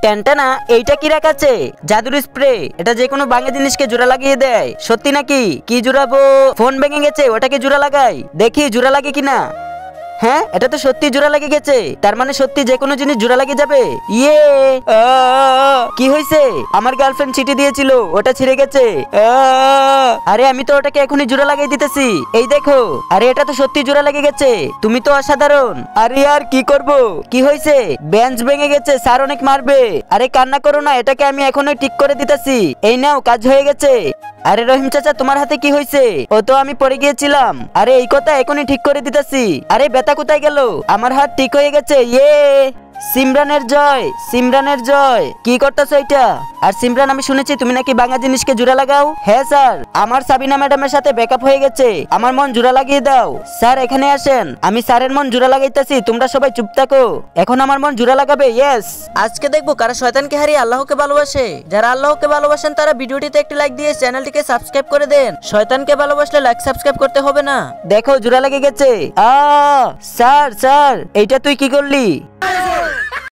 টেনটানা এইটা কি রাখাচ্ছে? জাদুর স্প্রে, এটা যে কোনো ভাঙা জিনিসকে জোড়া লাগিয়ে দেয়। সত্যি নাকি? কি জোড়াবো? ফোন ভেঙে গেছে, ওটাকে জোড়া লাগাই, দেখি জোড়া লাগে কিনা। হ্যাঁ, এটা তো সত্যি জোড়া লেগে গেছে, তার মানে সত্যি যে কোনো জিনিস জোড়া লেগে যাবে। ইয়ে, কি হয়েছে? আমার গার্লফ্রেন্ড চিঠি দিয়েছিল, ওটা ছিঁড়ে গেছে। আরে আমি তো ওটাকে এখনই জোড়া লাগিয়ে দিতেছি, এই দেখো। আরে এটা তো সত্যি জোড়া লেগে গেছে, তুমি তো অসাধারণ। আরে আর কি করব? কি হয়েছে? বেঞ্চ ভেঙে গেছে, স্যার অনেক মারবে। আরে কান্না করো না, এটাকে আমি এখনই ঠিক করে দিতেছি। এই নাও, কাজ হয়ে গেছে। আরে রহিম চাচা, তোমার হাতে কি হয়েছে? ও তো আমি পড়ে গিয়েছিলাম। আরে এই কথা এখনই ঠিক করে দিতেছি। আরে ব্যথা কোথায় গেল? আমার হাত ঠিক হয়ে গেছে। ইয়ে, সিমরানের জয়, সিমরানের জয়। কি করতেছো এটা? আর সিমরান, আমি শুনেছি তুমি নাকি ভাঙা জিনিসকে জোড়া লাগাও। হ্যাঁ স্যার, আমার সাবিনা ম্যাডামের সাথে ব্যাকআপ হয়ে গেছে, আমার মন জোড়া লাগিয়ে দাও। স্যার এখানে আসেন, আমি স্যারের মন জোড়া লাগাইতেছি, তোমরা সবাই চুপ থাকো। এখন আমার মন জোড়া লাগাবে। ইয়েস, আজকে দেখবো কারা শয়তানকে হারিয়ে আল্লাহকে ভালোবাসে। যারা আল্লাহকে ভালোবাসেন তারা ভিডিওটিতে একটি লাইক দিয়ে চ্যানেলটিকে সাবস্ক্রাইব করে দেন। শয়তানকে ভালোবাসলে লাইক সাবস্ক্রাইব করতে হবে না। দেখো জোড়া লেগে গেছে। স্যার স্যার, এইটা তুই কি করলি?